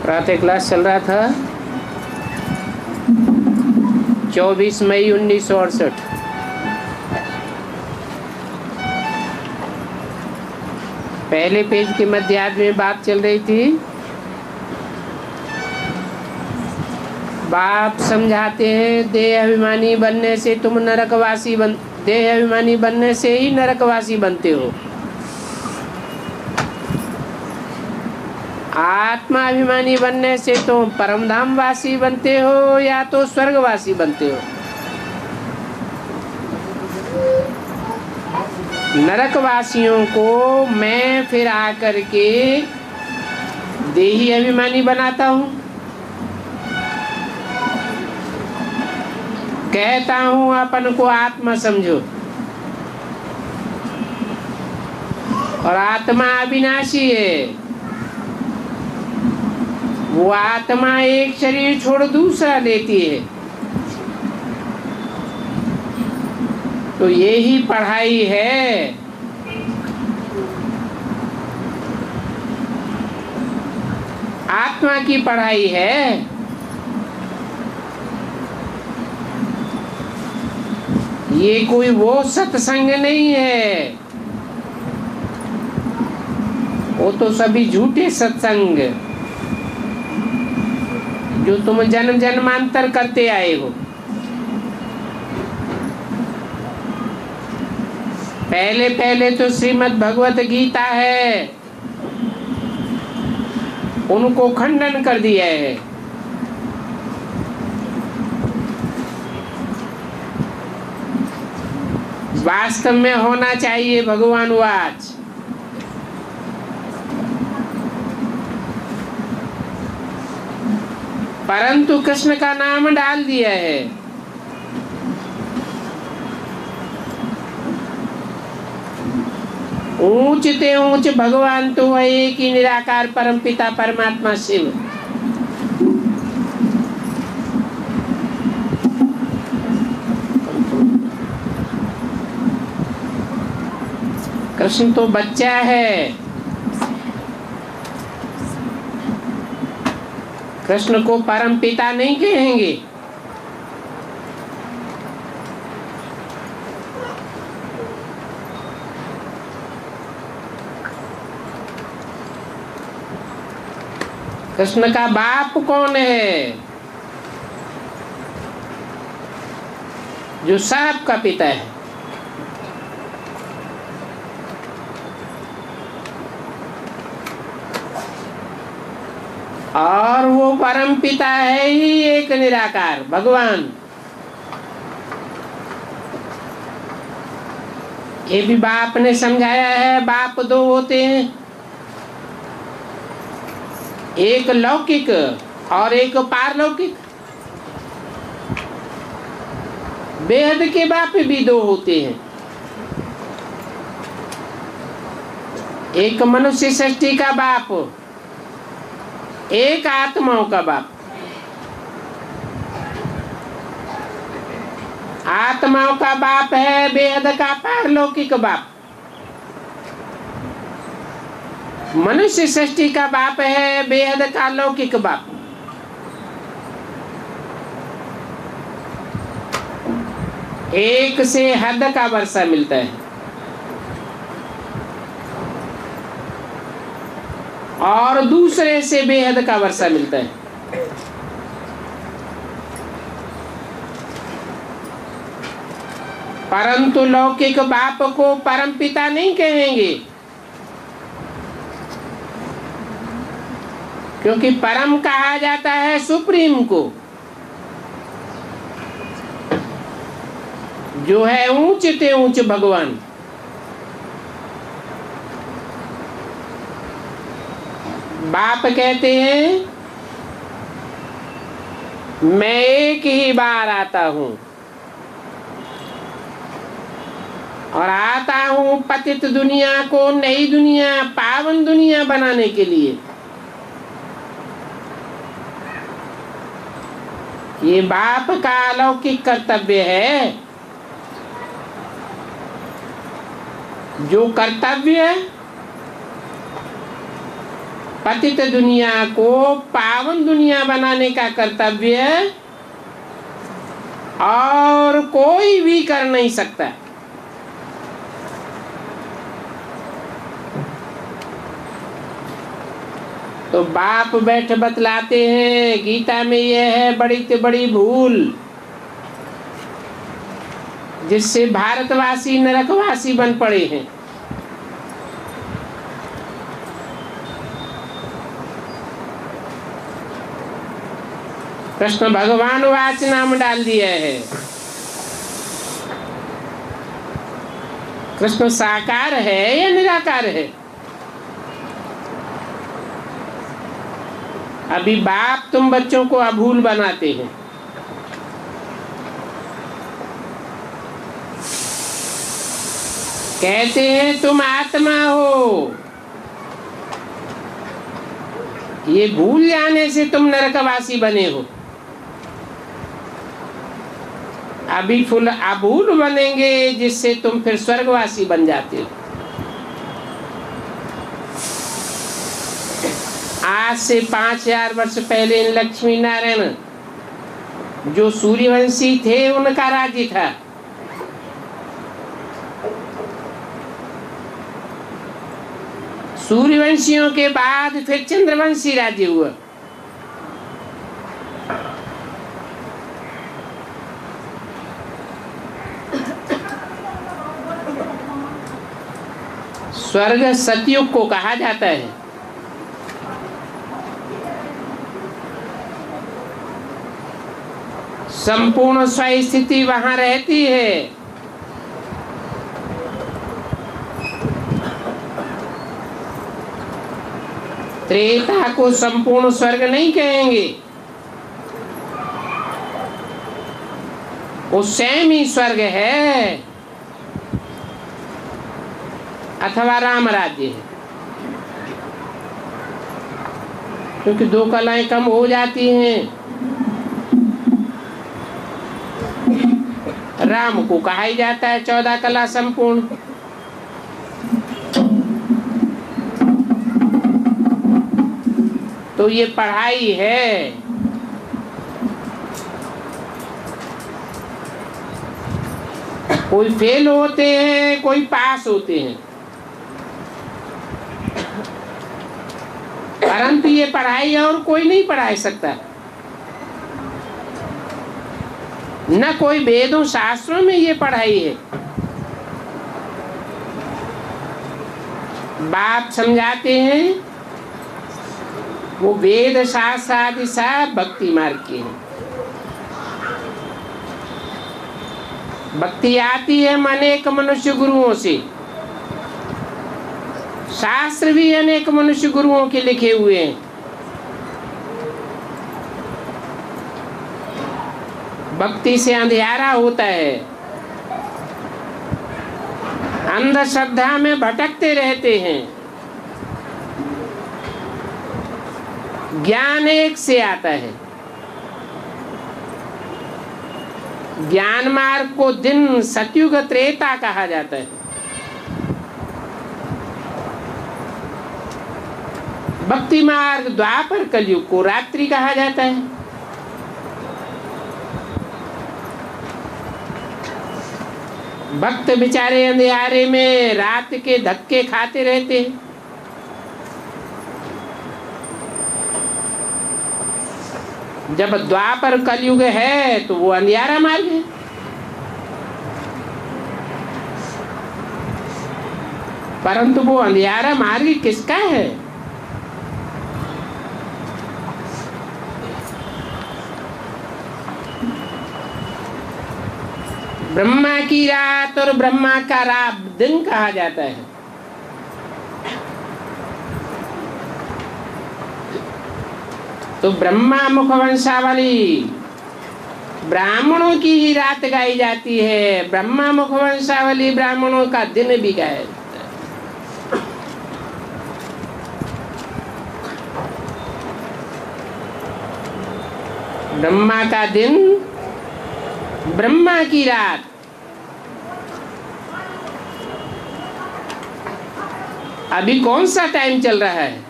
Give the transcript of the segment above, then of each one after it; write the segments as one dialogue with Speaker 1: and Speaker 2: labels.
Speaker 1: प्रातः क्लास चल रहा था 24 मई 1968। पहले पेज के मध्यार्ध में बात चल रही थी। बाप समझाते हैं देह अभिमानी बनने से तुम नरकवासी देह अभिमानी बनने से ही नरकवासी बनते हो। आत्मा अभिमानी बनने से तुम परमधाम वासी बनते हो या तो स्वर्गवासी बनते हो। नरकवासियों को मैं फिर आकर के देही अभिमानी बनाता हूँ, कहता हूँ अपन को आत्मा समझो, और आत्मा अविनाशी है। वो आत्मा एक शरीर छोड़ दूसरा लेती है। तो यही पढ़ाई है। आत्मा की पढ़ाई है। ये कोई वो सत्संग नहीं है। वो तो सभी झूठे सत्संग जो तुम जन्म जन्मांतर करते आए हो। पहले पहले तो श्रीमद् भगवत गीता है, उनको खंडन कर दिया है। वास्तव में होना चाहिए भगवान वाच। परंतु कृष्ण का नाम डाल दिया है। ऊंच ते ऊंच भगवान तो है एक ही निराकार परम पिता परमात्मा शिव। कृष्ण तो बच्चा है। कृष्ण को परम पिता नहीं कहेंगे। कृष्ण का बाप कौन है? जो सबका पिता है। और वो परम पिता है ही एक निराकार भगवान। ये भी बाप ने समझाया है। बाप दो होते हैं, एक लौकिक और एक पारलौकिक। बेहद के बाप भी दो होते हैं, एक मनुष्य सृष्टि का बाप, एक आत्माओं का बाप। आत्माओं का बाप है बेहद का पारलौकिक बाप। मनुष्य सृष्टि का बाप है बेहद का लौकिक बाप। एक से हद का वर्षा मिलता है और दूसरे से बेहद का वर्षा मिलता है। परंतु लौकिक बाप को परम पिता नहीं कहेंगे, क्योंकि परम कहा जाता है सुप्रीम को, जो है ऊंच ते ऊंच भगवान। बाप कहते हैं मैं एक ही बार आता हूं और आता हूं पतित दुनिया को नई दुनिया, पावन दुनिया बनाने के लिए। ये बाप का अलौकिक कर्तव्य है। जो कर्तव्य पतित दुनिया को पावन दुनिया बनाने का कर्तव्य और कोई भी कर नहीं सकता। तो बाप बैठ बतलाते हैं गीता में, यह है बड़ी से बड़ी भूल जिससे भारतवासी नरकवासी बन पड़े हैं। कृष्ण भगवान वाच नाम डाल दिया है। कृष्ण साकार है या निराकार है? अभी बाप तुम बच्चों को अभूल बनाते हैं। कहते हैं तुम आत्मा हो, ये भूल जाने से तुम नरकवासी बने हो। अभी फुल अभूल बनेंगे जिससे तुम फिर स्वर्गवासी बन जाते हो। आज से 5000 वर्ष पहले लक्ष्मी नारायण जो सूर्यवंशी थे उनका राज्य था। सूर्यवंशियों के बाद फिर चंद्रवंशी राज्य हुआ। स्वर्ग सतयुग को कहा जाता है। संपूर्ण स्वस्थिति वहां रहती है। त्रेता को संपूर्ण स्वर्ग नहीं कहेंगे, वो स्वयं ही स्वर्ग है अथवा राम राज्य है। क्योंकि 2 कलाएं कम हो जाती हैं। राम को कहा ही जाता है 14 कला संपूर्ण। तो ये पढ़ाई है। कोई फेल होते हैं, कोई पास होते हैं, परंतु ये पढ़ाई और कोई नहीं पढ़ा सकता। न कोई वेदों शास्त्रों में ये पढ़ाई है। बाप समझाते हैं वो वेद शास्त्र आदि सब भक्ति मार्ग के हैं। भक्ति आती है अनेक मनुष्य गुरुओं से। शास्त्र भी अनेक मनुष्य गुरुओं के लिखे हुए हैं। भक्ति से अंधियारा होता है। अंधश्रद्धा में भटकते रहते हैं। ज्ञान एक से आता है। ज्ञान मार्ग को दिन सतयुग त्रेता कहा जाता है। भक्ति मार्ग द्वापर कलयुग को रात्रि कहा जाता है। भक्त बेचारे अंधियारे में रात के धक्के खाते रहते हैं। जब द्वापर कलयुग है तो वो अंधियारा मार्ग है। परंतु वो अंधियारा मार्ग किसका है? ब्रह्मा की रात और ब्रह्मा का दिन कहा जाता है। तो ब्रह्मा मुखवंशावली ब्राह्मणों की ही रात गाई जाती है। ब्रह्मा मुखवंशावली ब्राह्मणों का दिन भी गाया जाता है। ब्रह्मा का दिन, ब्रह्मा की रात। अभी कौन सा टाइम चल रहा है?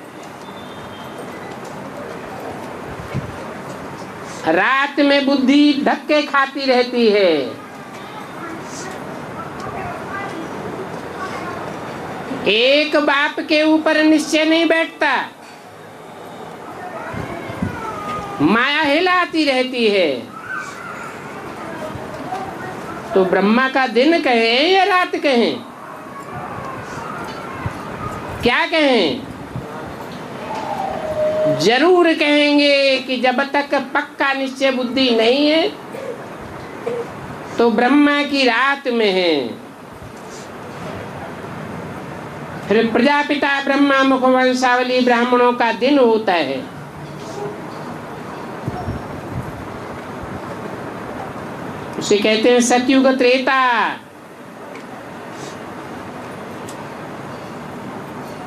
Speaker 1: रात में बुद्धि धक्के खाती रहती है। एक बाप के ऊपर निश्चय नहीं बैठता, माया हिलाती रहती है। तो ब्रह्मा का दिन कहें या रात कहें, क्या कहें? जरूर कहेंगे कि जब तक पक्का निश्चय बुद्धि नहीं है तो ब्रह्मा की रात में है। फिर प्रजापिता ब्रह्मा मुखवंशावली ब्राह्मणों का दिन होता है। उसे कहते हैं सतयुग त्रेता।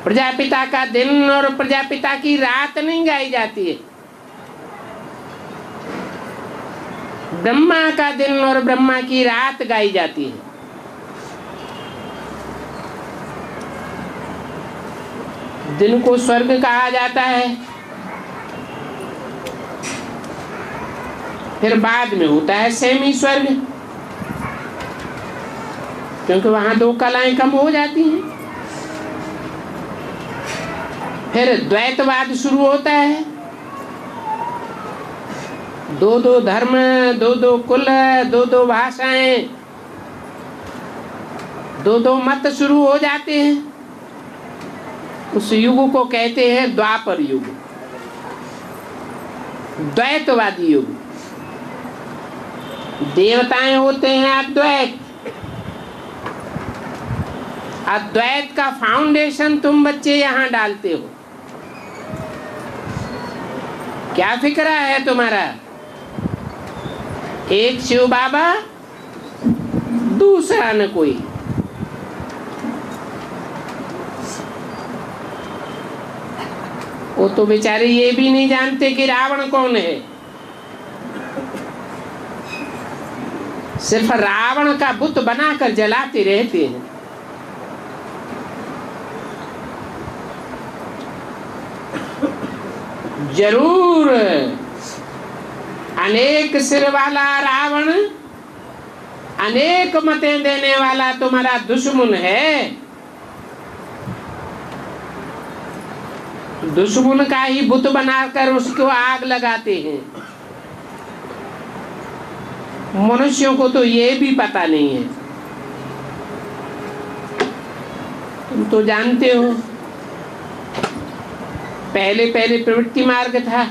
Speaker 1: प्रजापिता का दिन और प्रजापिता की रात नहीं गाई जाती है, ब्रह्मा का दिन और ब्रह्मा की रात गाई जाती है। दिन को स्वर्ग कहा जाता है, फिर बाद में होता है सेमी स्वर्ग, क्योंकि वहां दो कलाएं कम हो जाती हैं। फिर द्वैतवाद शुरू होता है, दो दो धर्म, दो दो कुल, दो दो भाषाएं, दो दो मत शुरू हो जाते हैं। उस युग को कहते हैं द्वापर युग, द्वैतवादी युग। देवताएं होते हैं अद्वैत। अद्वैत का फाउंडेशन तुम बच्चे यहां डालते हो। क्या फिक्रा है तुम्हारा? एक शिव बाबा, दूसरा न कोई। वो तो बेचारे ये भी नहीं जानते कि रावण कौन है। सिर्फ रावण का बुत बनाकर जलाते रहते हैं। जरूर अनेक सिर वाला रावण, अनेक मतें देने वाला तुम्हारा दुश्मन है। दुश्मन का ही बुत बनाकर उसको आग लगाते हैं। मनुष्यों को तो ये भी पता नहीं है। तुम तो जानते हो, पहले पहले प्रवृत्ति मार्ग था।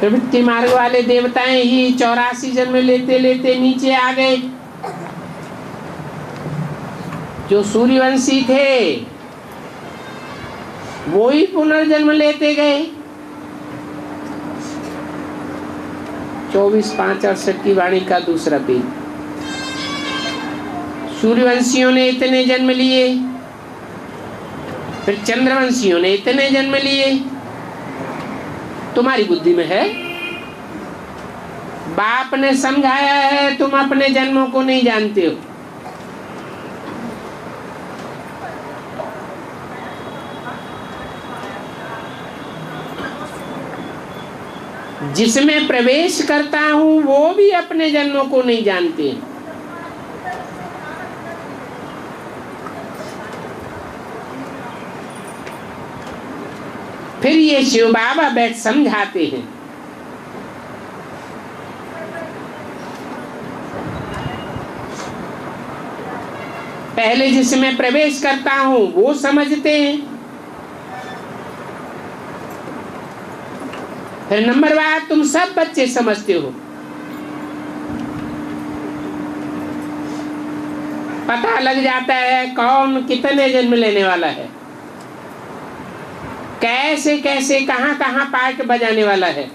Speaker 1: प्रवृत्ति मार्ग वाले देवताएं ही 84 जन्म लेते लेते नीचे आ गए। जो सूर्यवंशी थे वो ही पुनर्जन्म लेते गए। 24/5/68 की वाणी का दूसरा पेज। सूर्यवंशियों ने इतने जन्म लिए, फिर चंद्रवंशियों ने इतने जन्म लिए। तुम्हारी बुद्धि में है, बाप ने समझाया है, तुम अपने जन्मों को नहीं जानते हो। जिसमें प्रवेश करता हूं वो भी अपने जन्मों को नहीं जानते। फिर ये शिव बाबा बैठ समझाते हैं। पहले जिसमें प्रवेश करता हूं वो समझते हैं। फिर नंबर बाद तुम सब बच्चे समझते हो। पता लग जाता है कौन कितने जन्म लेने वाला है, कैसे कैसे कहां कहां पार्ट बजाने वाला है।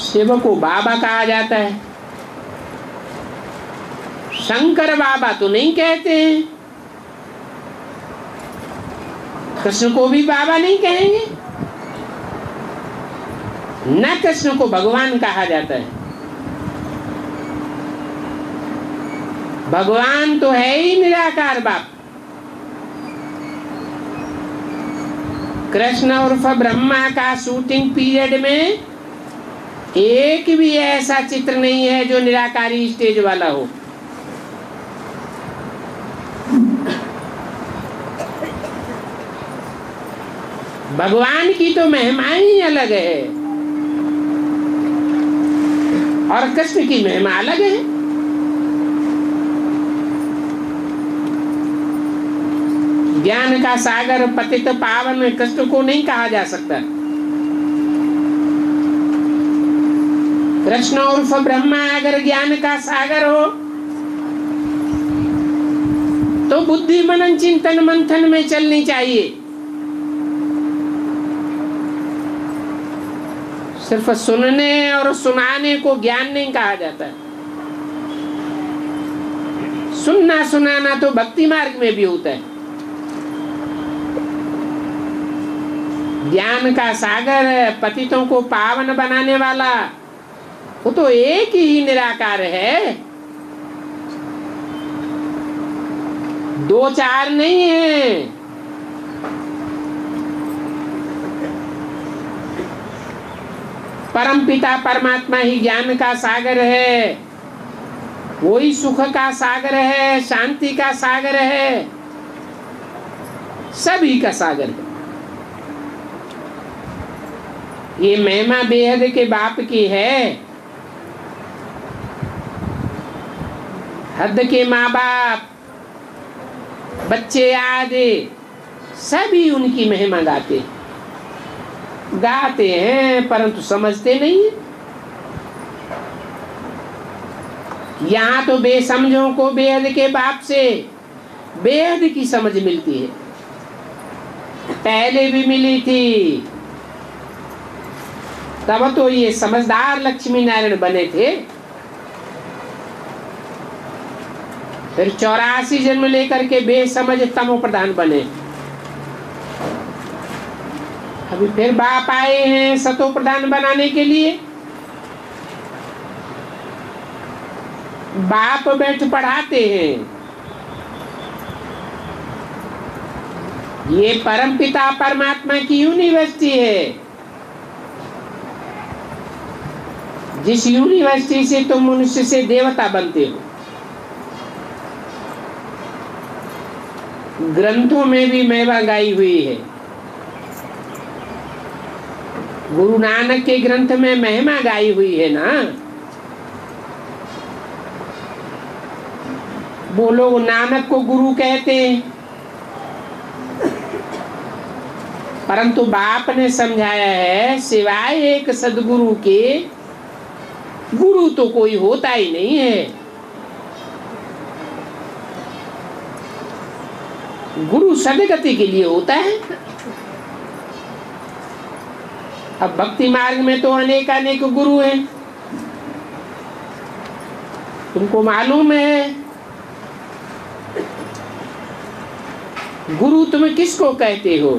Speaker 1: शिव को बाबा कहा जाता है, शंकर बाबा तो नहीं कहते हैं। कृष्ण को भी बाबा नहीं कहेंगे, न कृष्ण को भगवान कहा जाता है। भगवान तो है ही निराकार बाप। कृष्ण उर्फ ब्रह्मा का शूटिंग पीरियड में एक भी ऐसा चित्र नहीं है जो निराकारी स्टेज वाला हो। भगवान की तो महिमा ही अलग है और कृष्ण की महिमा अलग है। ज्ञान का सागर पतित पावन कृष्ण को नहीं कहा जा सकता। कृष्ण उर्फ ब्रह्मा अगर ज्ञान का सागर हो तो बुद्धि मनन चिंतन मंथन में चलनी चाहिए। सिर्फ सुनने और सुनाने को ज्ञान नहीं कहा जाता। सुनना सुनाना तो भक्ति मार्ग में भी होता है। ज्ञान का सागर पतितों को पावन बनाने वाला वो तो एक ही निराकार है, दो चार नहीं है। परम पिता परमात्मा ही ज्ञान का सागर है, वही सुख का सागर है, शांति का सागर है, सभी का सागर है। ये महिमा बेहद के बाप की है। हद के माँ बाप बच्चे आदि सभी उनकी महिमा गाते हैं परंतु समझते नहीं है। यहाँ तो बेसमझों को बेहद के बाप से बेहद की समझ मिलती है। पहले भी मिली थी, तब तो ये समझदार लक्ष्मी नारायण बने थे। फिर 84 जन्म लेकर के बेसमझ तमो प्रधान बने। अभी फिर बाप आए हैं सतो प्रधान बनाने के लिए। बाप बैठ पढ़ाते हैं। ये परम पिता परमात्मा की यूनिवर्सिटी है, जिस यूनिवर्सिटी से तुम मनुष्य से देवता बनते हो। ग्रंथों में भी महिमा गाई हुई है। गुरु नानक के ग्रंथ में महिमा गाई हुई है ना। वो लोग नानक को गुरु कहते हैं, परंतु बाप ने समझाया है सिवाय एक सदगुरु के गुरु तो कोई होता ही नहीं है। गुरु सदगति के लिए होता है। अब भक्ति मार्ग में तो अनेक अनेक गुरु हैं, तुमको मालूम है। गुरु तुम किसको कहते हो?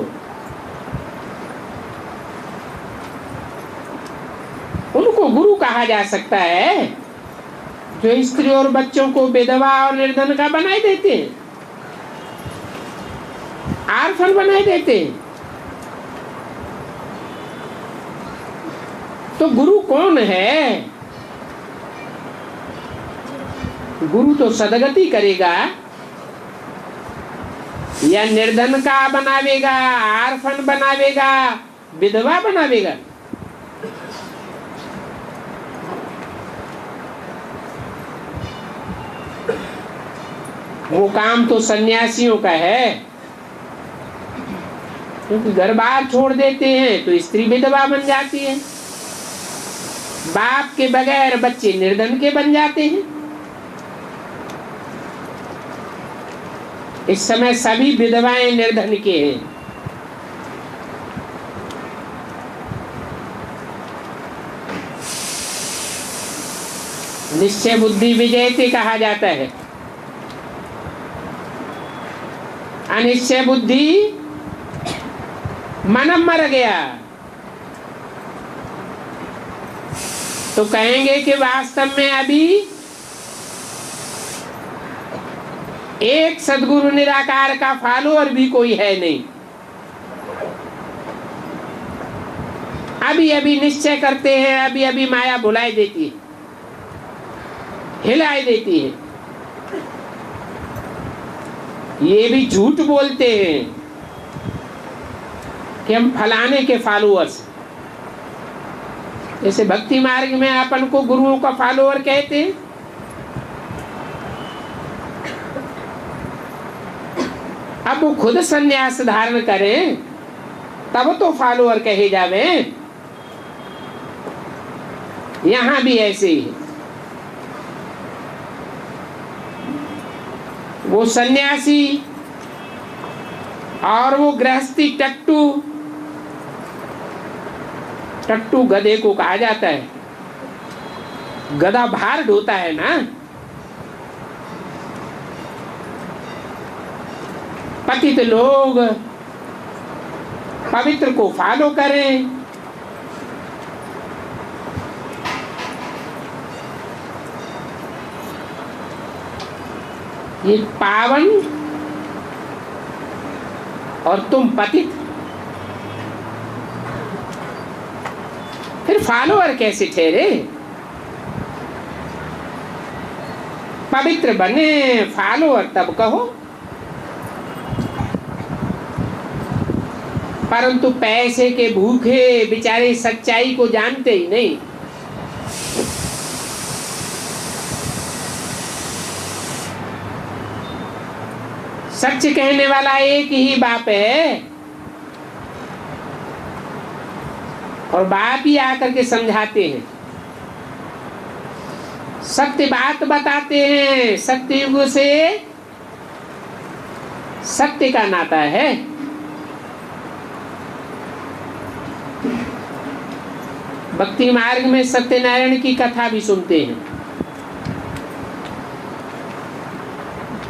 Speaker 1: उनको गुरु कहा जा सकता है जो स्त्री और बच्चों को विधवा और निर्धन का बनाए देते हैं, आर्फन बनाए देते हैं। तो गुरु कौन है? गुरु तो सदगति करेगा या निर्धन का बनावेगा, आर्फन बनावेगा, विधवा बनावेगा। वो काम तो सन्यासियों का है, क्योंकि घर बार छोड़ देते हैं तो स्त्री विधवा बन जाती है, बाप के बगैर बच्चे निर्धन के बन जाते हैं। इस समय सभी विधवाएं निर्धन के हैं। निश्चय बुद्धि विजयते कहा जाता है। अनिश्चय बुद्धि मन मर गया तो कहेंगे कि वास्तव में अभी एक सदगुरु निराकार का फॉलोअर भी कोई है नहीं। अभी अभी निश्चय करते हैं, अभी अभी माया भुलाई देती है, हिलाई देती है। ये भी झूठ बोलते हैं कि हम फलाने के फॉलोअर्स। जैसे भक्ति मार्ग में अपन को गुरुओं का फॉलोअर कहते हैं, अब वो खुद संन्यास धारण करें तब तो फॉलोअर कहे जावे। यहां भी ऐसे ही है। वो सन्यासी और वो गृहस्थी टट्टू, टट्टू गधे को कहा जाता है। गधा भार ढोता है ना। पतित लोग पवित्र को फॉलो करें, ये पावन और तुम पतित, फिर फॉलोअर कैसे ठहरे? पवित्र बने फॉलोअर तब कहो। परंतु पैसे के भूखे बेचारे सच्चाई को जानते ही नहीं। सच कहने वाला एक ही बाप है, और बाप ही आकर के समझाते हैं, सत्य बात बताते हैं। सत्ययुग से सत्य का नाता है। भक्ति मार्ग में सत्यनारायण की कथा भी सुनते हैं।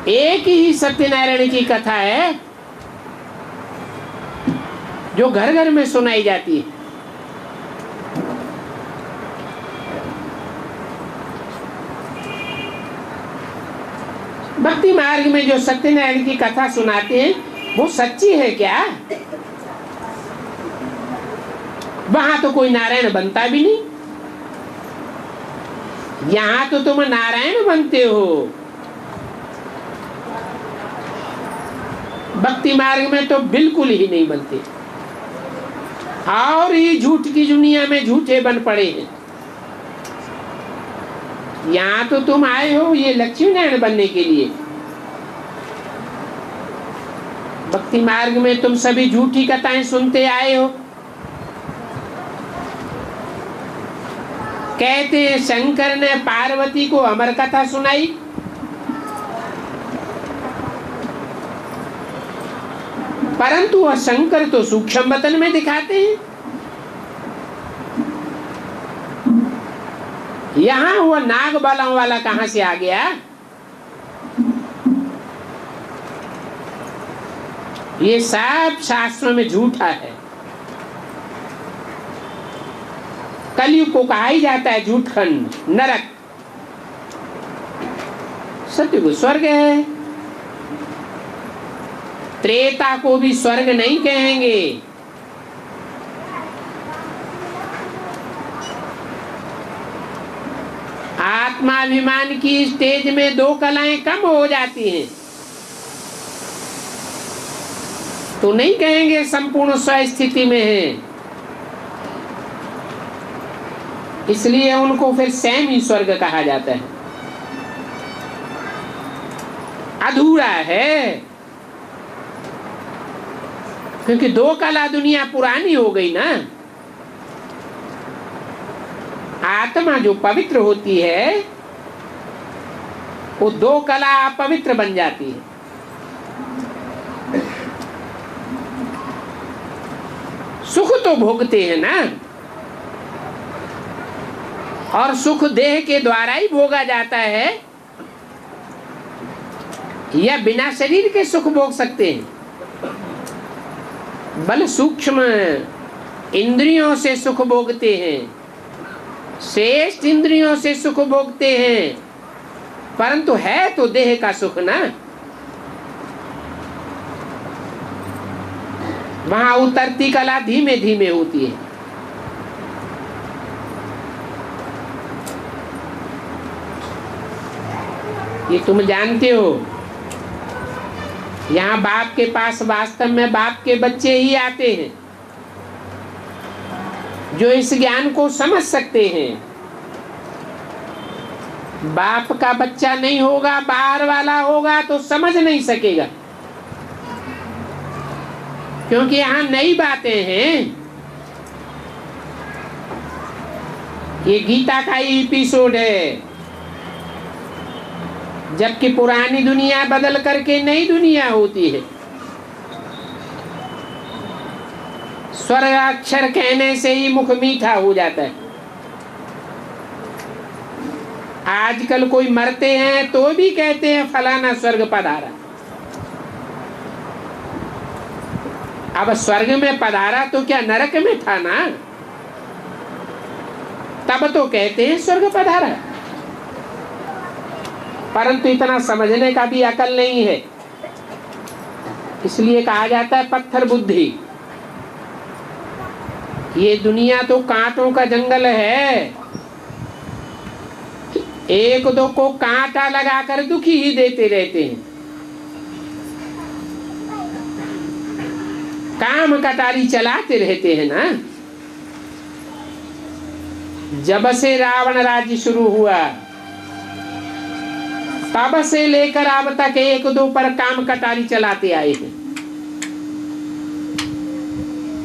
Speaker 1: एक ही सत्यनारायण की कथा है जो घर घर में सुनाई जाती है। भक्ति मार्ग में जो सत्यनारायण की कथा सुनाते हैं वो सच्ची है क्या? वहां तो कोई नारायण बनता भी नहीं। यहां तो तुम नारायण बनते हो। भक्ति मार्ग में तो बिल्कुल ही नहीं बनते, और ये झूठ की दुनिया में झूठे बन पड़े हैं। यहाँ तो तुम आए हो ये लक्ष्मी नारायण बनने के लिए। भक्ति मार्ग में तुम सभी झूठी कथाएं सुनते आए हो। कहते हैं शंकर ने पार्वती को अमर कथा सुनाई, परंतु वह शंकर तो सूक्ष्म वतन में दिखाते हैं। यहां वो नाग बालों वाला कहां से आ गया? ये सब शास्त्रों में झूठा है। कलयुग को कहा ही जाता है झूठ खंड, नरक। सत्युग स्वर्ग है। त्रेता को भी स्वर्ग नहीं कहेंगे। आत्माभिमान की स्टेज में दो कलाएं कम हो जाती हैं तो नहीं कहेंगे संपूर्ण स्वस्थिति में है। इसलिए उनको फिर स्वयं ही स्वर्ग कहा जाता है। अधूरा है, क्योंकि दो कला दुनिया पुरानी हो गई ना। आत्मा जो पवित्र होती है वो दो कला अपवित्र बन जाती है। सुख तो भोगते हैं ना, और सुख देह के द्वारा ही भोगा जाता है, या बिना शरीर के सुख भोग सकते हैं। बल सूक्ष्म इंद्रियों से सुख भोगते हैं, श्रेष्ठ इंद्रियों से सुख भोगते हैं, परंतु है तो देह का सुख ना। वहां उतरती कला धीमे धीमे होती है। ये तुम जानते हो, यहाँ बाप के पास वास्तव में बाप के बच्चे ही आते हैं जो इस ज्ञान को समझ सकते हैं। बाप का बच्चा नहीं होगा, बाहर वाला होगा तो समझ नहीं सकेगा, क्योंकि यहाँ नई बातें हैं। ये गीता का ही एपिसोड है, जबकि पुरानी दुनिया बदल करके नई दुनिया होती है। स्वर्ग अक्षर कहने से ही मुख मीठा हो जाता है। आजकल कोई मरते हैं तो भी कहते हैं फलाना स्वर्ग पधारा। अब स्वर्ग में पधारा तो क्या नरक में था ना, तब तो कहते हैं स्वर्ग पधारा। परंतु इतना समझने का भी अकल नहीं है, इसलिए कहा जाता है पत्थर बुद्धि। ये दुनिया तो कांटों का जंगल है, एक दो को कांटा लगाकर दुखी ही देते रहते हैं। काम कटारी चलाते रहते हैं ना। जब से रावण राज्य शुरू हुआ तब से लेकर अब तक एक दो पर काम कटारी चलाते आए हैं।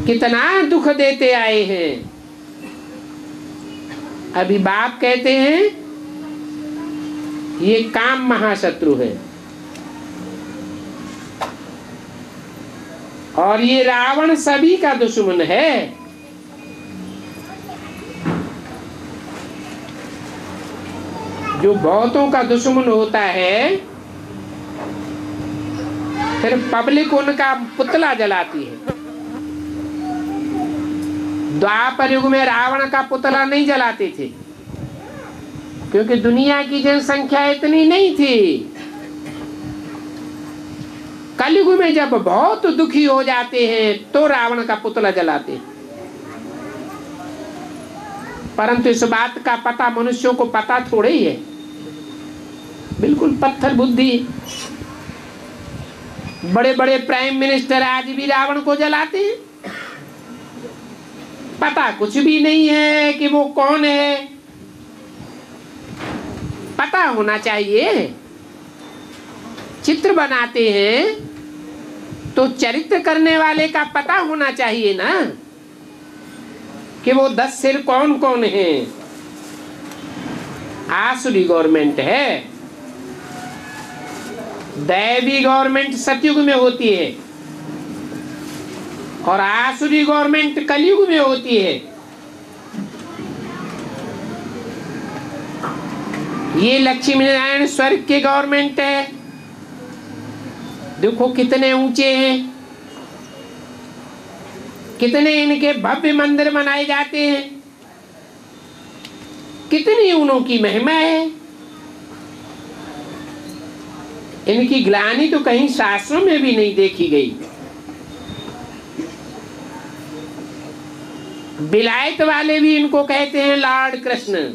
Speaker 1: कितना दुख देते आए हैं। अभी बाप कहते हैं ये काम महाशत्रु है, और ये रावण सभी का दुश्मन है। जो बहुतों का दुश्मन होता है, फिर पब्लिक उनका पुतला जलाती है। द्वापर युग में रावण का पुतला नहीं जलाते थे, क्योंकि दुनिया की जनसंख्या इतनी नहीं थी। कलयुग में जब बहुत दुखी हो जाते हैं तो रावण का पुतला जलाते हैं। परंतु इस बात का पता मनुष्यों को पता थोड़े ही है। बिल्कुल पत्थर बुद्धि। बड़े बड़े प्राइम मिनिस्टर आज भी रावण को जलाते हैं। पता कुछ भी नहीं है कि वो कौन है। पता होना चाहिए। चित्र बनाते हैं तो चरित्र करने वाले का पता होना चाहिए ना, कि वो 10 सिर कौन कौन है। आसुरी गवर्नमेंट है, दैवी गवर्नमेंट सतयुग में होती है, और आसुरी गवर्नमेंट कलयुग में होती है। ये लक्ष्मी नारायण स्वर्ग के गवर्नमेंट है। देखो कितने ऊंचे हैं, कितने इनके भव्य मंदिर बनाए जाते हैं, कितनी उनकी महिमा है। इनकी ग्लानि तो कहीं शास्त्रों में भी नहीं देखी गई। विलायत वाले भी इनको कहते हैं Lord Krishna,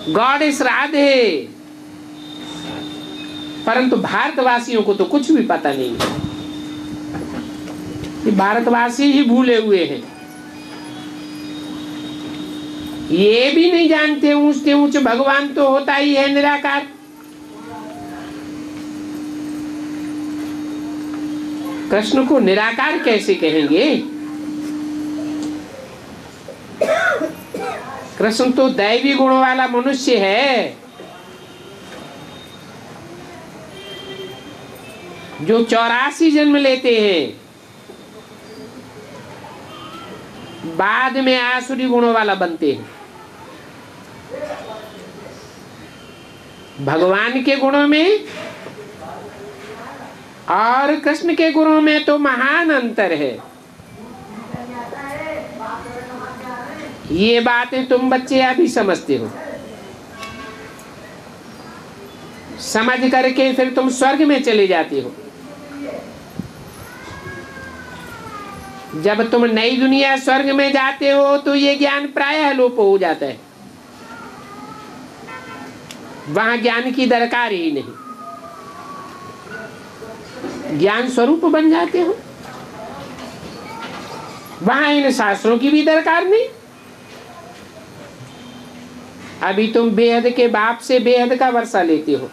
Speaker 1: God is Radhe. परंतु भारतवासियों को तो कुछ भी पता नहीं है। ये भारतवासी ही भूले हुए हैं। ये भी नहीं जानते ऊंचे ऊंचे भगवान तो होता ही है निराकार। कृष्ण को निराकार कैसे कहेंगे? कृष्ण तो दैवी गुणों वाला मनुष्य है, जो 84 जन्म लेते हैं, बाद में आसुरी गुणों वाला बनते हैं। भगवान के गुणों में और कृष्ण के गुणों में तो महान अंतर है। ये बातें तुम बच्चे अभी समझते हो। समझ करके फिर तुम स्वर्ग में चले जाते हो। जब तुम नई दुनिया स्वर्ग में जाते हो तो ये ज्ञान प्रायः लोप हो जाता है, वहां ज्ञान की दरकार ही नहीं, ज्ञान स्वरूप बन जाते हो, वहां इन शास्त्रों की भी दरकार नहीं। अभी तुम बेहद के बाप से बेहद का वर्षा लेते हो,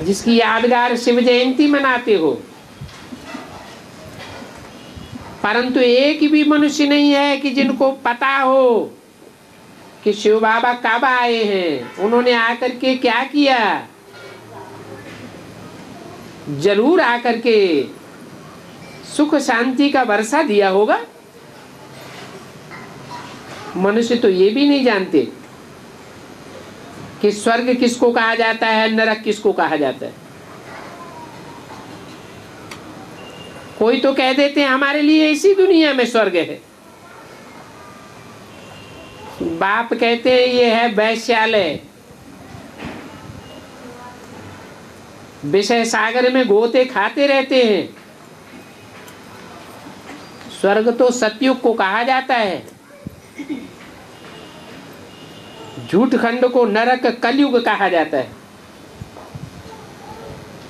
Speaker 1: जिसकी यादगार शिव जयंती मनाते हो, परंतु एक भी मनुष्य नहीं है कि जिनको पता हो कि शिव बाबा कब आए हैं, उन्होंने आकर के क्या किया। जरूर आकर के सुख शांति का वर्षा दिया होगा। मनुष्य तो ये भी नहीं जानते कि स्वर्ग किसको कहा जाता है, नरक किसको कहा जाता है। कोई तो कह देते हैं हमारे लिए इसी दुनिया में स्वर्ग है, बाप कहते हैं ये है वैश्यालय, विषय सागर में गोते खाते रहते हैं। स्वर्ग तो सतयुग को कहा जाता है, झूठ खंड को नरक कलयुग कहा जाता है।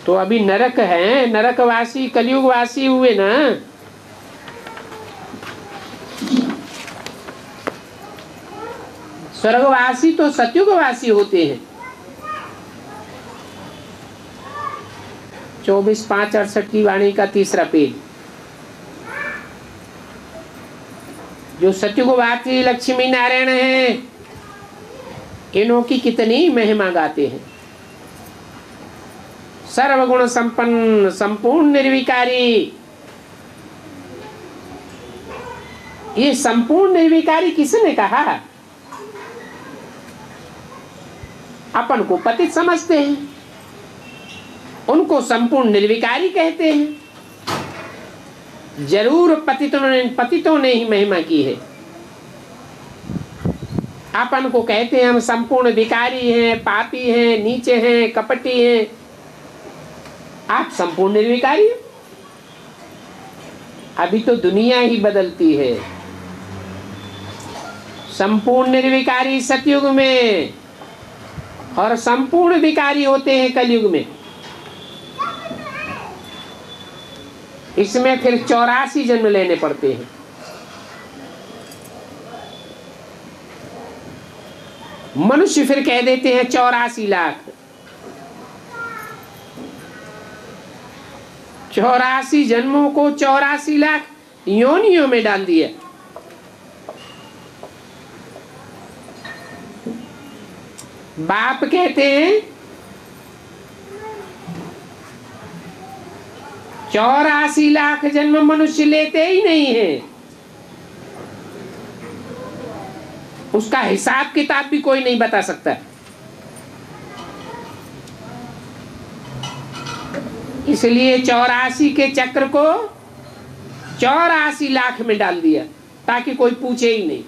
Speaker 1: तो अभी नरक है, नरकवासी कलयुगवासी हुए ना। स्वर्गवासी तो सतयुगवासी होते हैं। 24/5/68 की वाणी का 3रा पेज। जो सतयुगवासी लक्ष्मी नारायण हैं, इन्हों की कितनी महिमा गाते हैं। सर्वगुण संपन्न, संपूर्ण निर्विकारी। ये संपूर्ण निर्विकारी किसने कहा? अपन को पतित समझते हैं, उनको संपूर्ण निर्विकारी कहते हैं। जरूर पतितों ने ही महिमा की है। अपन को कहते हैं हम संपूर्ण विकारी हैं, पापी हैं, नीचे हैं, कपटी हैं। आप संपूर्ण निर्विकारी। अभी तो दुनिया ही बदलती है। संपूर्ण निर्विकारी सतयुग में और संपूर्ण विकारी होते हैं कलयुग में। इसमें फिर 84 जन्म लेने पड़ते हैं। मनुष्य फिर कह देते हैं 84 लाख। 84 जन्मों को 84 लाख योनियों में डाल दिया। बाप कहते हैं 84 लाख जन्म मनुष्य लेते ही नहीं है। उसका हिसाब किताब भी कोई नहीं बता सकता। इसलिए 84 के चक्र को 84 लाख में डाल दिया ताकि कोई पूछे ही नहीं।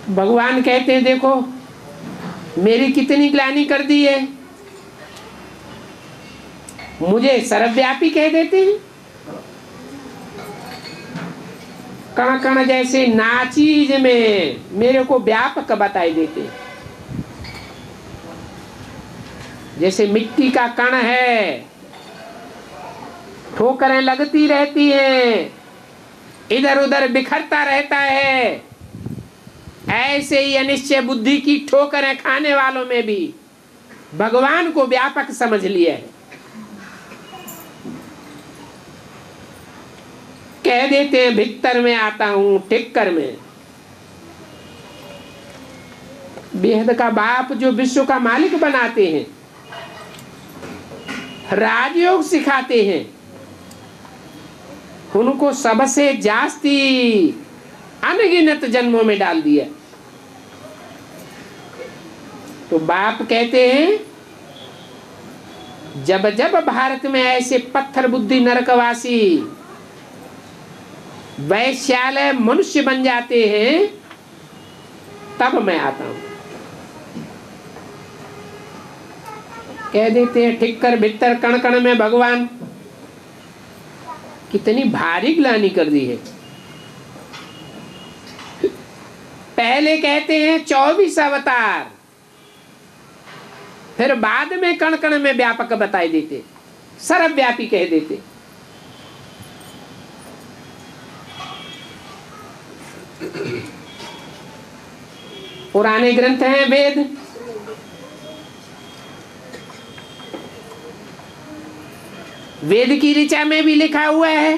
Speaker 1: भगवान कहते हैं देखो मेरी कितनी ग्लानि कर दी है। मुझे सर्वव्यापी कह देते हैं। कण कण जैसे नाचीज में मेरे को व्यापक बताई देते हैं। जैसे मिट्टी का कण है, ठोकरें लगती रहती हैं, इधर उधर बिखरता रहता है, ऐसे ही अनिश्चय बुद्धि की ठोकरें खाने वालों में भी भगवान को व्यापक समझ लिया है। कह देते हैं भीतर में आता हूं, टिक्कर में। बेहद का बाप जो विश्व का मालिक बनाते हैं, राजयोग सिखाते हैं, उनको सबसे जास्ती अनगिनत जन्मों में डाल दिया। तो बाप कहते हैं जब जब भारत में ऐसे पत्थर बुद्धि नरकवासी वैश्यालय मनुष्य बन जाते हैं, तब मैं आता हूं। कह देते हैं ठिक्कर भित्तर कण कण में भगवान। कितनी भारी ग्लानि कर दी है। पहले कहते हैं 24 अवतार, फिर बाद में कण कण में व्यापक बताई देते, सर्वव्यापी कह देते। पुराने ग्रंथ हैं वेद, वेद की ऋचा में भी लिखा हुआ है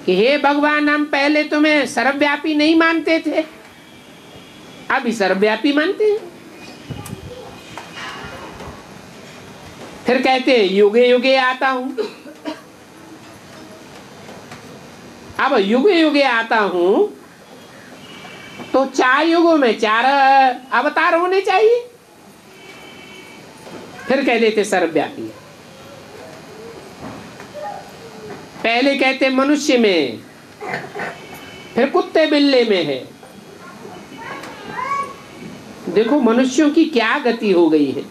Speaker 1: कि हे भगवान, हम पहले तुम्हें सर्वव्यापी नहीं मानते थे, अभी सर्वव्यापी मानते हैं। फिर कहते हैं युगे युगे आता हूं। अब युगे युगे आता हूं तो 4 युगों में 4 अवतार होने चाहिए। फिर कह देते सर्वव्यापी। पहले कहते मनुष्य में, फिर कुत्ते बिल्ले में है। देखो मनुष्यों की क्या गति हो गई है।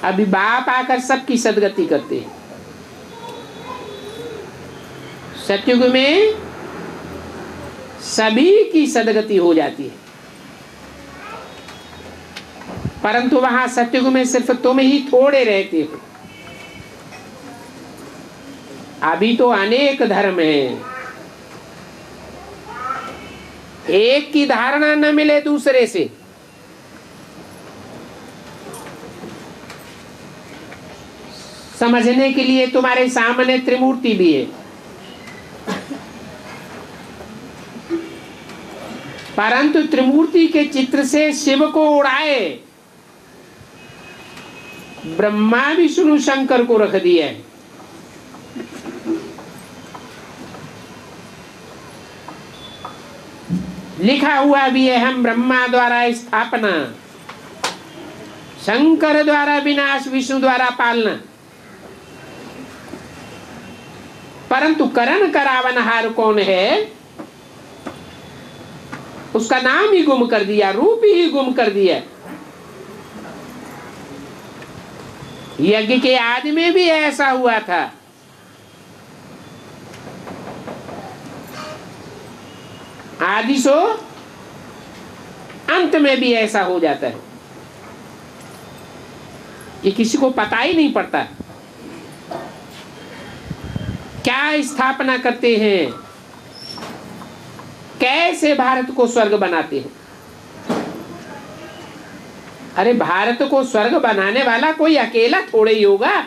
Speaker 1: अभी बाप आकर सबकी सदगति करते हैं। सतयुग में सभी की सदगति हो जाती है, परंतु वहां सतयुग में सिर्फ तुम ही थोड़े रहते हो। अभी तो अनेक धर्म हैं, एक की धारणा न मिले दूसरे से। समझने के लिए तुम्हारे सामने त्रिमूर्ति भी है, परंतु त्रिमूर्ति के चित्र से शिव को उड़ाए ब्रह्मा विष्णु शंकर को रख दिया है। लिखा हुआ भी है, हम ब्रह्मा द्वारा स्थापना, शंकर द्वारा विनाश, विष्णु द्वारा पालना। परंतु करण करावनहार कौन है, उसका नाम ही गुम कर दिया, रूप ही गुम कर दिया। यज्ञ के आदि में भी ऐसा हुआ था। आदि सो अंत में भी ऐसा हो जाता है। ये किसी को पता ही नहीं पड़ता क्या स्थापना करते हैं, कैसे भारत को स्वर्ग बनाते हैं। अरे भारत को स्वर्ग बनाने वाला कोई अकेला थोड़े ही होगा।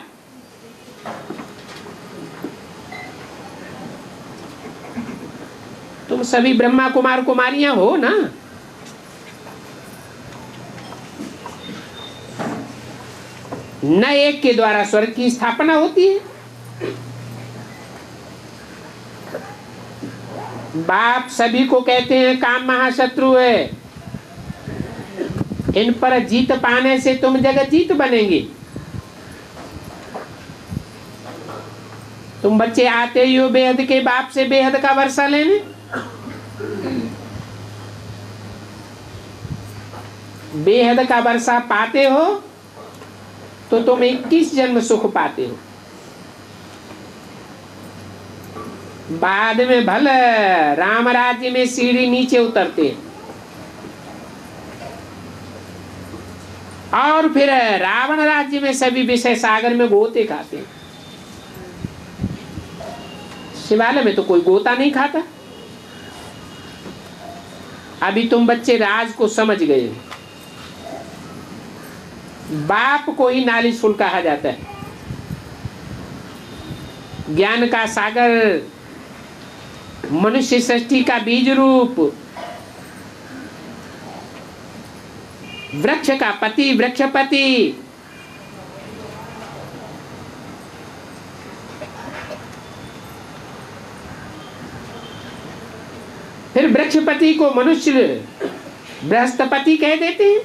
Speaker 1: तुम सभी ब्रह्मा कुमार कुमारियां हो ना। न एक के द्वारा स्वर्ग की स्थापना होती है। बाप सभी को कहते हैं काम महाशत्रु है, इन पर जीत पाने से तुम जगत जीत बनेंगे। तुम बच्चे आते ही हो बेहद के बाप से बेहद का वर्षा लेने। बेहद का वर्षा पाते हो तो तुम 21 जन्म सुख पाते हो। बाद में भले राम राज्य में सीढ़ी नीचे उतरते और फिर रावण राज्य में सभी विषय सागर में गोते खाते। शिवालय में तो कोई गोता नहीं खाता। अभी तुम बच्चे राज को समझ गए। बाप को ही नालिशफुल कहा जाता है। ज्ञान का सागर, मनुष्य सृष्टि का बीज रूप, वृक्ष का पति, वृक्षपति, फिर वृक्षपति को मनुष्य बृहस्पति कह देते हैं।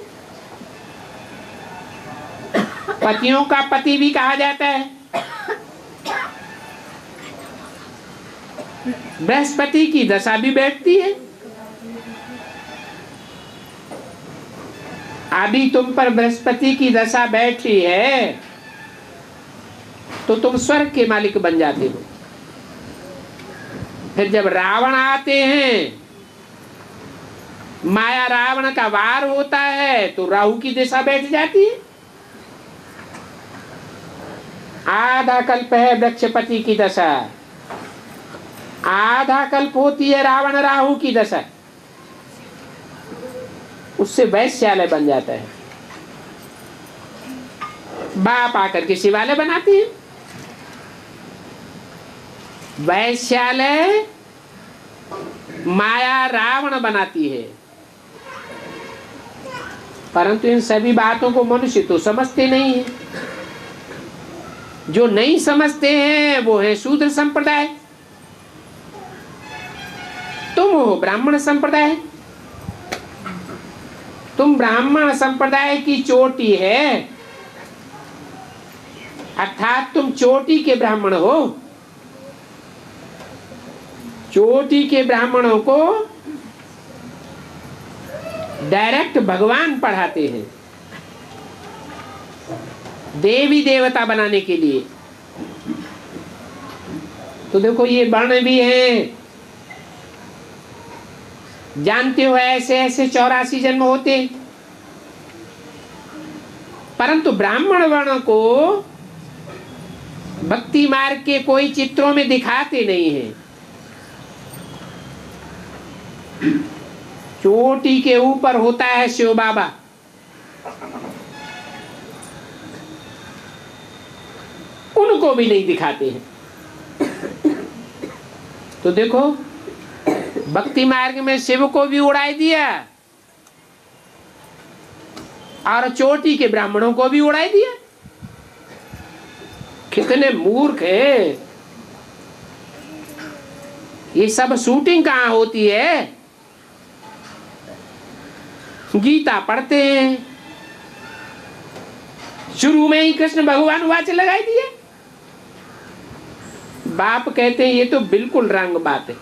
Speaker 1: पतियों का पति भी कहा जाता है। बृहस्पति की दशा भी बैठती है। अभी तुम पर बृहस्पति की दशा बैठी है तो तुम स्वर्ग के मालिक बन जाते हो। फिर जब रावण आते हैं, माया रावण का वार होता है, तो राहु की दशा बैठ जाती है। आधा कल्प है वृक्षपति की दशा, आधा कल्प होती है रावण राहु की दशा, उससे वैश्यालय बन जाता है। बाप आकर के शिवालय बनाते हैं। वैश्यालय माया रावण बनाती है। परंतु इन सभी बातों को मनुष्य तो समझते नहीं है। जो नहीं समझते हैं वो है शूद्र संप्रदाय, तुम हो ब्राह्मण संप्रदाय। तुम ब्राह्मण संप्रदाय की चोटी है, अर्थात तुम चोटी के ब्राह्मण हो। चोटी के ब्राह्मणों को डायरेक्ट भगवान पढ़ाते हैं, देवी देवता बनाने के लिए। तो देखो ये वर्ण भी हैं, जानते हो ऐसे ऐसे 84 जन्म होते। परंतु ब्राह्मण वर्ण को भक्ति मार्ग के कोई चित्रों में दिखाते नहीं है। चोटी के ऊपर होता है शिव बाबा, उनको भी नहीं दिखाते हैं। तो देखो भक्ति मार्ग में शिव को भी उड़ाई दिया और चोटी के ब्राह्मणों को भी उड़ाई दिया। कितने मूर्ख है। ये सब शूटिंग कहाँ होती है? गीता पढ़ते हैं, शुरू में ही कृष्ण भगवान वाच लगाई दिए। बाप कहते हैं ये तो बिल्कुल रंग बात है।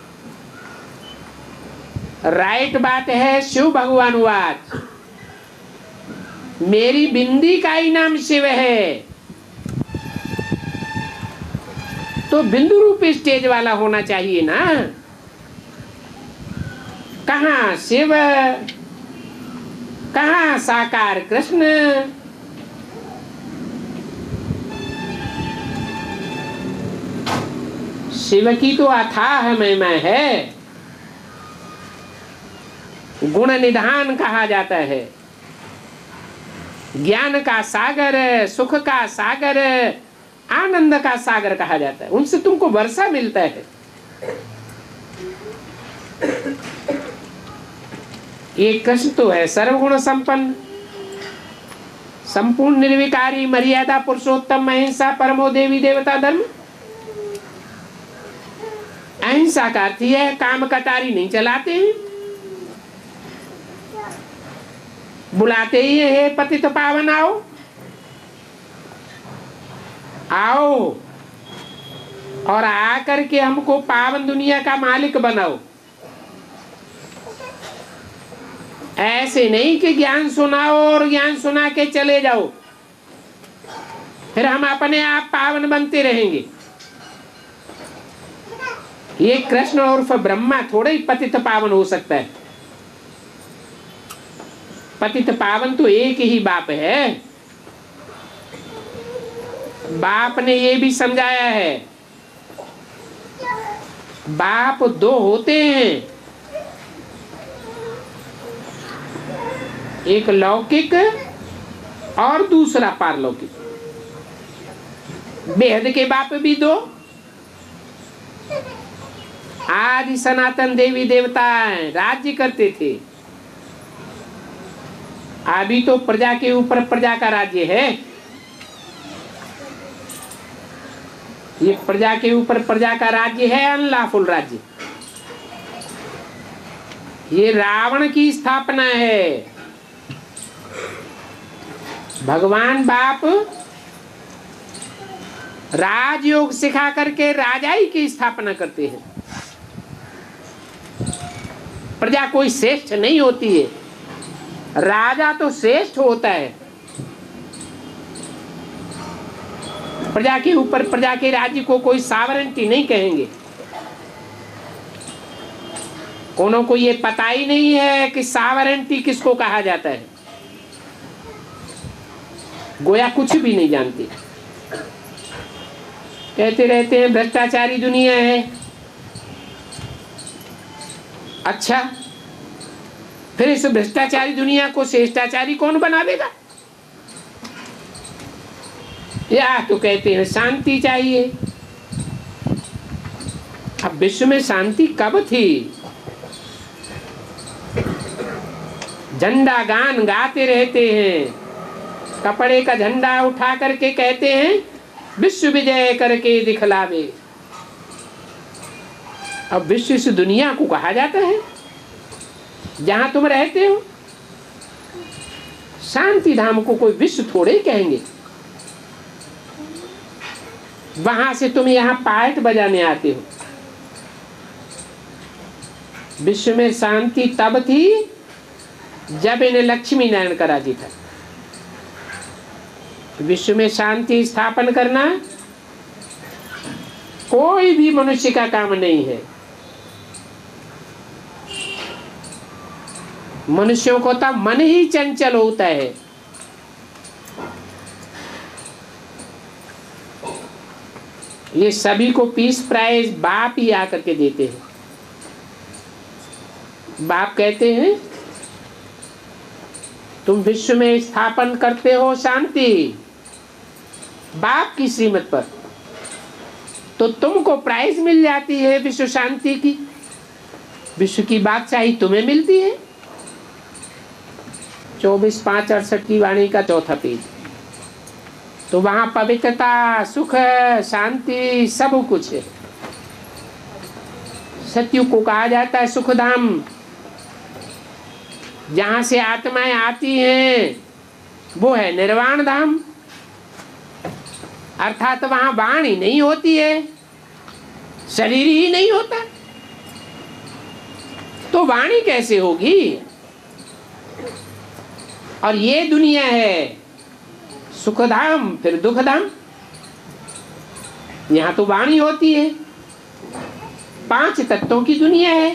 Speaker 1: राइट बात है शिव भगवान वाच, मेरी बिंदी का ही नाम शिव है। तो बिंदु रूप स्टेज वाला होना चाहिए ना। कहाँ शिव, कहाँ साकार कृष्ण। शिव की तो अथाह महिमा है, गुण निधान कहा जाता है, ज्ञान का सागर, सुख का सागर, आनंद का सागर कहा जाता है। उनसे तुमको वर्षा मिलता है। ये कृष्ण तो है सर्वगुण संपन्न, संपूर्ण निर्विकारी, मर्यादा पुरुषोत्तम, अहिंसा परमो देवी देवता धर्म। अहिंसा का अर्थ है काम कटारी नहीं चलाते हैं, बुलाते ही है पतित पावन आओ आओ, और आकर के हमको पावन दुनिया का मालिक बनाओ। ऐसे नहीं कि ज्ञान सुनाओ और ज्ञान सुना के चले जाओ, फिर हम अपने आप पावन बनते रहेंगे। ये कृष्ण उर्फ ब्रह्मा थोड़े ही पतित पावन हो सकता है। पतित पावन तो एक ही बाप है। बाप ने ये भी समझाया है, बाप दो होते हैं, एक लौकिक और दूसरा पारलौकिक। बेहद के बाप भी दो। आदि सनातन देवी देवता राज्य करते थे, अभी तो प्रजा के ऊपर प्रजा का राज्य है। ये प्रजा के ऊपर प्रजा का राज्य है, अनलॉफुल राज्य। ये रावण की स्थापना है। भगवान बाप राजयोग सिखा करके राजाई की स्थापना करते हैं। प्रजा कोई श्रेष्ठ नहीं होती है, राजा तो श्रेष्ठ होता है। प्रजा के ऊपर, प्रजा के राज्य को कोई सावरेंटी नहीं कहेंगे। उन्हों को ये पता ही नहीं है कि सावरेंटी किसको कहा जाता है, गोया कुछ भी नहीं जानते। कहते रहते हैं भ्रष्टाचारी दुनिया है। अच्छा, फिर इस भ्रष्टाचारी दुनिया को श्रेष्ठाचारी कौन बनावेगा? या तो कहते हैं शांति चाहिए। अब विश्व में शांति कब थी? झंडा गान गाते रहते हैं, कपड़े का झंडा उठा करके कहते हैं विश्व विजय करके दिखलावे। अब विश्व इस दुनिया को कहा जाता है जहां तुम रहते हो। शांति धाम को कोई विश्व थोड़े कहेंगे। वहां से तुम यहां पार्ट बजाने आते हो। विश्व में शांति तब थी जब इन्हें लक्ष्मी नारायण का राज्य था। विश्व में शांति स्थापन करना कोई भी मनुष्य का काम नहीं है। मनुष्यों को तब मन ही चंचल होता है। ये सभी को पीस प्राइज बाप ही आकर के देते हैं। बाप कहते हैं तुम विश्व में स्थापन करते हो शांति बाप की श्रीमत पर, तो तुमको प्राइज मिल जाती है विश्व शांति की। विश्व की बादशाही तुम्हें मिलती है। 24/5/68 की वाणी का चौथा पेज। तो वहां पवित्रता, सुख, शांति सब कुछ है। सतयुग को कहा जाता है सुखधाम। जहां से आत्माएं आती हैं वो है निर्वाण धाम। अर्थात वहां वाणी नहीं होती है, शरीर ही नहीं होता, तो वाणी कैसे होगी? और ये दुनिया है सुखधाम फिर दुखधाम। यहां तो वाणी होती है। 5 तत्वों की दुनिया है।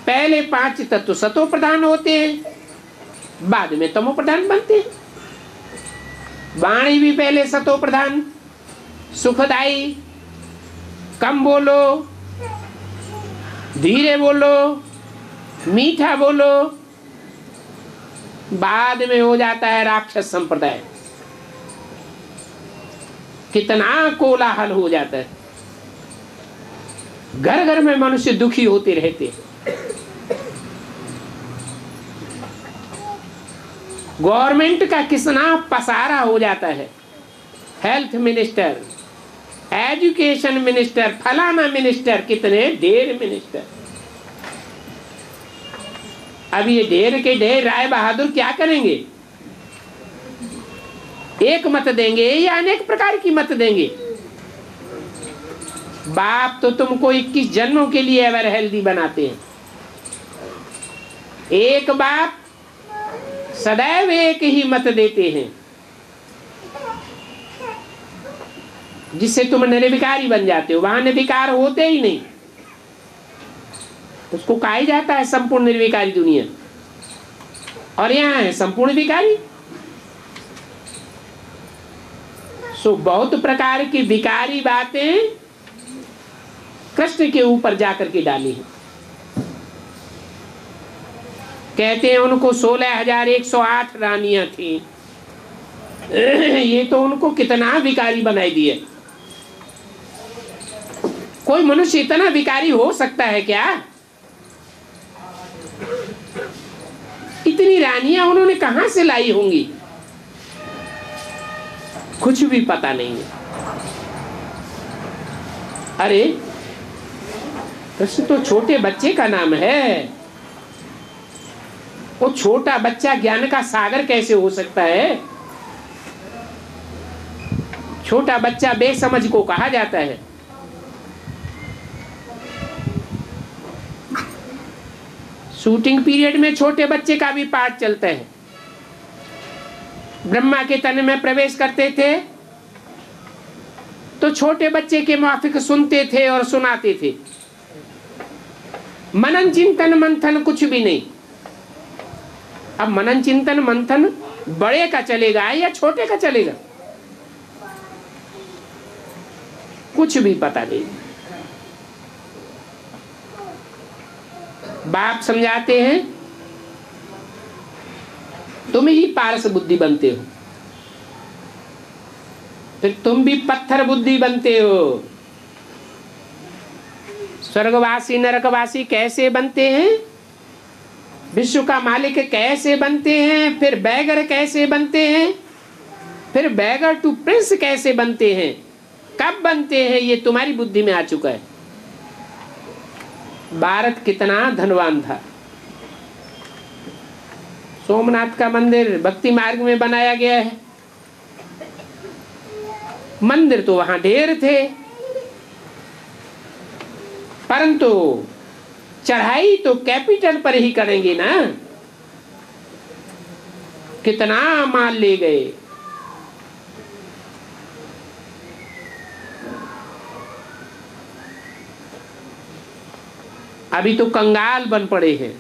Speaker 1: पहले 5 तत्व सतो प्रधान होते हैं, बाद में तमो प्रधान बनते हैं। वाणी भी पहले सतो प्रधान, सुखदाई, कम बोलो, धीरे बोलो, मीठा बोलो। बाद में हो जाता है राक्षस संप्रदाय। कितना कोलाहल हो जाता है। घर घर में मनुष्य दुखी होते रहते हैं। गवर्नमेंट का कितना पसारा हो जाता है। हेल्थ मिनिस्टर, एजुकेशन मिनिस्टर, फलाना मिनिस्टर, कितने ढेर मिनिस्टर। अब ये ढेर के ढेर राय बहादुर क्या करेंगे? एक मत देंगे या अनेक प्रकार की मत देंगे? बाप तो तुमको 21 जन्मों के लिए एवर हेल्दी बनाते हैं। एक बाप सदैव एक ही मत देते हैं, जिससे तुम निर्विकारी बन जाते हो। वहां निर्विकार होते ही नहीं, उसको कहा जाता है संपूर्ण निर्विकारी दुनिया। और यहां है संपूर्ण विकारी। सो बहुत प्रकार की विकारी बातें कृष्ण के ऊपर जाकर के डाली है। कहते हैं उनको 16,108 रानियां थी। ये तो उनको कितना विकारी बनाई दिए। कोई मनुष्य इतना विकारी हो सकता है क्या? इतनी रानियां उन्होंने कहां से लाई होंगी, कुछ भी पता नहीं है। अरे कृष्ण तो छोटे बच्चे का नाम है। वो छोटा बच्चा ज्ञान का सागर कैसे हो सकता है? छोटा बच्चा बेसमझ को कहा जाता है। शूटिंग पीरियड में छोटे बच्चे का भी पाठ चलता है। ब्रह्मा के तन में प्रवेश करते थे तो छोटे बच्चे के माफिक सुनते थे और सुनाते थे। मनन चिंतन मंथन कुछ भी नहीं। अब मनन चिंतन मंथन बड़े का चलेगा या छोटे का चलेगा, कुछ भी पता नहीं। बाप समझाते हैं तुम ही पारस बुद्धि बनते हो, फिर तुम भी पत्थर बुद्धि बनते हो। स्वर्गवासी नरकवासी कैसे बनते हैं, विश्व का मालिक कैसे बनते हैं, फिर बैगर कैसे बनते हैं, फिर बैगर टू प्रिंस कैसे बनते हैं, कब बनते हैं, ये तुम्हारी बुद्धि में आ चुका है। भारत कितना धनवान था। सोमनाथ का मंदिर भक्ति मार्ग में बनाया गया है। मंदिर तो वहां ढेर थे, परंतु चढ़ाई तो कैपिटल पर ही करेंगे ना। कितना माल ले गए। अभी तो कंगाल बन पड़े हैं,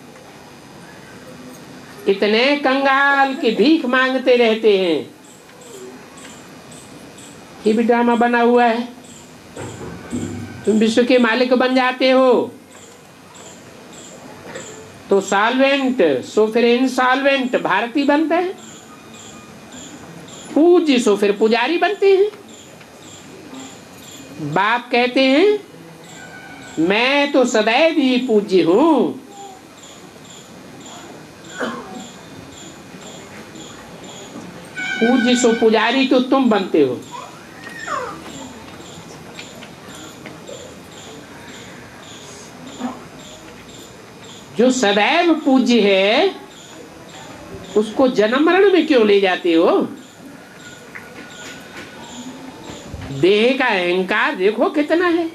Speaker 1: इतने कंगाल कि भीख मांगते रहते हैं। ये भी ड्रामा बना हुआ है। तुम विश्व के मालिक बन जाते हो तो सॉल्वेंट, सो फिर इंसॉल्वेंट भारती बनते हैं, पूज्य सो फिर पुजारी बनते हैं। बाप कहते हैं मैं तो सदैव ही पूज्य हूं। पूज्य सो पुजारी तो तुम बनते हो। जो सदैव पूज्य है उसको जन्म मरण में क्यों ले जाते हो। देह का अहंकार देखो कितना है।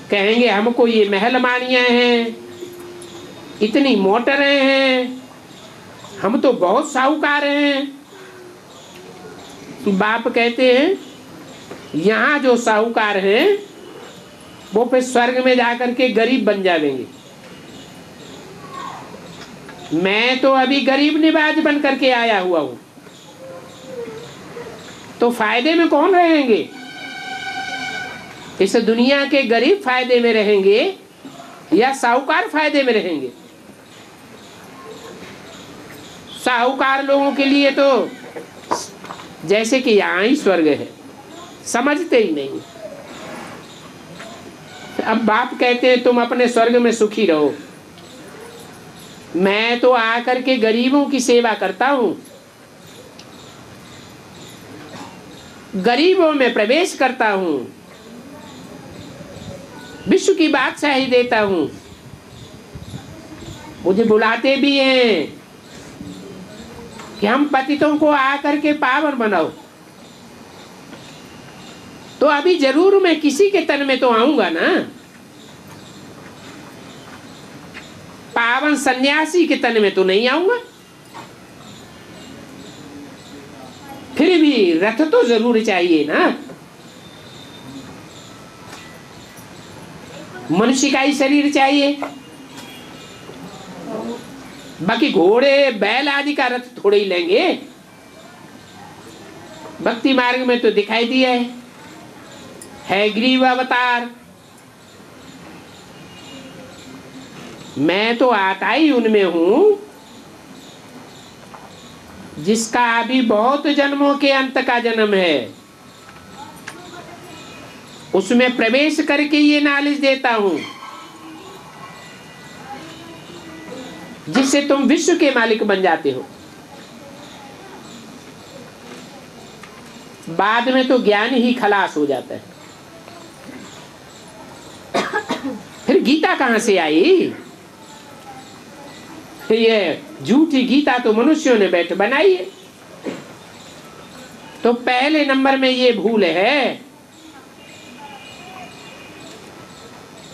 Speaker 1: कहेंगे हमको ये महल मानियां हैं, इतनी मोटरें हैं, हम तो बहुत साहूकार हैं। बाप कहते हैं यहाँ जो साहूकार हैं वो फिर स्वर्ग में जाकर के गरीब बन जाएंगे। मैं तो अभी गरीब निवाज बन करके आया हुआ हूं, तो फायदे में कौन रहेंगे। इस दुनिया के गरीब फायदे में रहेंगे या साहूकार फायदे में रहेंगे। साहूकार लोगों के लिए तो जैसे कि यहाँ ही स्वर्ग है, समझते ही नहीं। अब बाप कहते हैं तुम अपने स्वर्ग में सुखी रहो। मैं तो आकर के गरीबों की सेवा करता हूं, गरीबों में प्रवेश करता हूं, विश्व की बादशाही देता हूं। मुझे बुलाते भी हैं कि हम पतितों को आकर के पावन बनाओ, तो अभी जरूर मैं किसी के तन में तो आऊंगा ना। पावन सन्यासी के तन में तो नहीं आऊंगा। फिर भी रथ तो जरूर चाहिए ना। मनुष्य का ही शरीर चाहिए, बाकी घोड़े बैल आदि का रथ थोड़े ही लेंगे। भक्ति मार्ग में तो दिखाई दिया है ग्रीव अवतार। मैं तो आता ही उनमें हूं जिसका अभी बहुत जन्मों के अंत का जन्म है, उसमें प्रवेश करके ये नॉलेज देता हूं जिससे तुम विश्व के मालिक बन जाते हो। बाद में तो ज्ञान ही खलास हो जाता है। फिर गीता कहां से आई। तो ये झूठी गीता तो मनुष्यों ने बैठ बनाई है। तो पहले नंबर में ये भूल है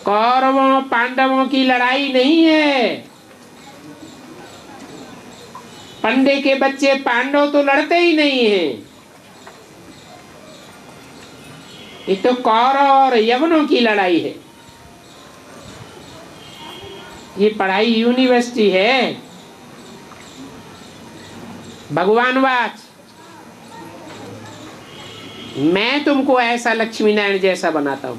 Speaker 1: कौरवों पांडवों की लड़ाई नहीं है। पंडे के बच्चे पांडव तो लड़ते ही नहीं हैं। ये तो कौरव और यवनों की लड़ाई है। ये पढ़ाई यूनिवर्सिटी है। भगवान वाच, मैं तुमको ऐसा लक्ष्मी नारायण जैसा बनाता हूं।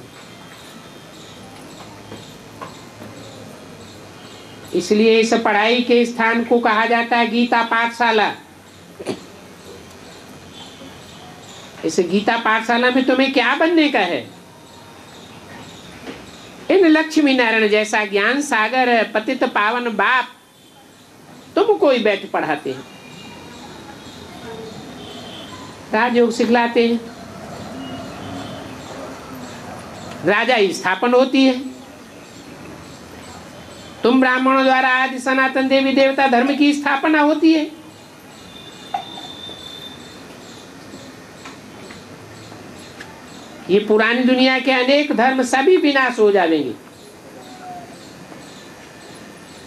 Speaker 1: इसलिए इस पढ़ाई के स्थान को कहा जाता है गीता पाठशाला। इस गीता पाठशाला में तुम्हें क्या बनने का है? इन लक्ष्मी नारायण जैसा ज्ञान सागर पतित पावन बाप तुमको ही बैठ पढ़ाते हैं, राजयोग सिखलाते हैं, राजा की स्थापना होती है। तुम ब्राह्मणों द्वारा आदि सनातन देवी देवता धर्म की स्थापना होती है। ये पुरानी दुनिया के अनेक धर्म सभी विनाश हो जाएंगे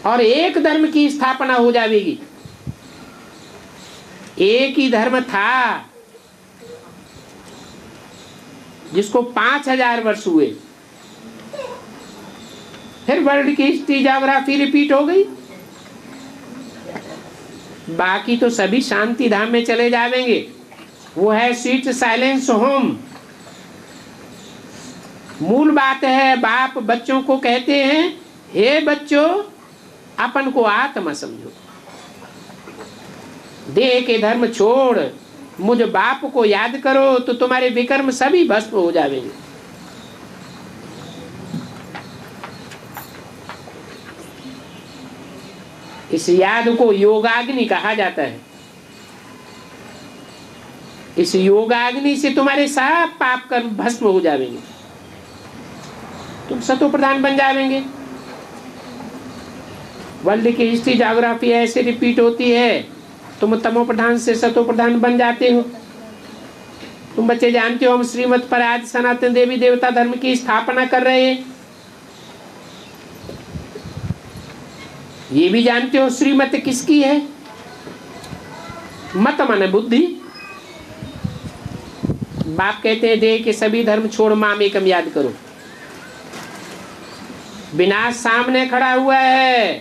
Speaker 1: और एक धर्म की स्थापना हो जाएगी। एक ही धर्म था जिसको 5000 वर्ष हुए, फिर वर्ल्ड की हिस्ट्री ज्योग्राफी रिपीट हो गई। बाकी तो सभी शांति धाम में चले जाएंगे। वो है स्वीट साइलेंस होम। मूल बात है, बाप बच्चों को कहते हैं, हे बच्चों अपन को आत्मा समझो, देह के धर्म छोड़ मुझ बाप को याद करो तो तुम्हारे विकर्म सभी भस्म हो जाएंगे। इस याद को योगाग्नि कहा जाता है। इस योगाग्नि से तुम्हारे सब पाप कर्म भस्म हो जाएंगे, तुम सतो प्रधान बन जाएंगे। वर्ल्ड की हिस्ट्री ज्योग्राफी ऐसे रिपीट होती है, तुम तमो प्रधान से सतो प्रधान बन जाते हो। तुम बच्चे जानते हो हम श्रीमत पर आज सनातन देवी देवता धर्म की स्थापना कर रहे हैं। ये भी जानते हो श्रीमत किसकी है? मत माने बुद्धि। बाप कहते हैं देह के सभी धर्म छोड़ माम एकम याद करो। विनाश सामने खड़ा हुआ है,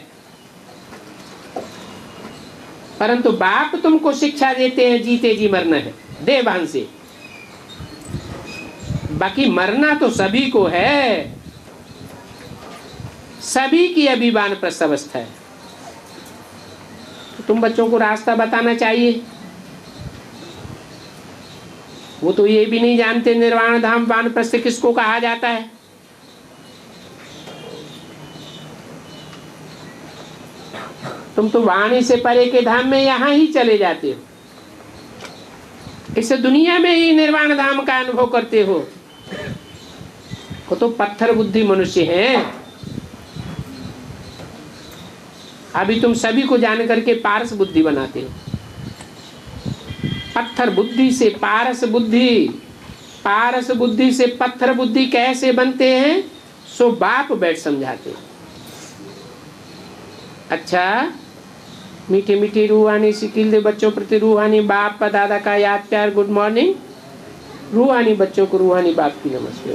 Speaker 1: परंतु बाप तुमको शिक्षा देते हैं जीते जी मरना है देवान से। बाकी मरना तो सभी को है, सभी की अभी वानप्रस्थ अवस्था है। तो तुम बच्चों को रास्ता बताना चाहिए। वो तो ये भी नहीं जानते निर्वाण धाम वानप्रस्थ किसको कहा जाता है। तुम तो वाणी से परे के धाम में यहां ही चले जाते हो, इस दुनिया में ही निर्वाण धाम का अनुभव करते हो। वो तो पत्थर बुद्धि मनुष्य हैं। अभी तुम सभी को जान करके पारस बुद्धि बनाते हो। पत्थर बुद्धि से पारस बुद्धि, पारस बुद्धि से पत्थर बुद्धि कैसे बनते हैं सो बाप बैठ समझाते हैं। अच्छा, मीठी मीठी रूहानी सिकिल दे बच्चों प्रति रूहानी बाप का दादा का याद प्यार गुड मॉर्निंग। रूहानी बच्चों को रूहानी बाप की नमस्ते।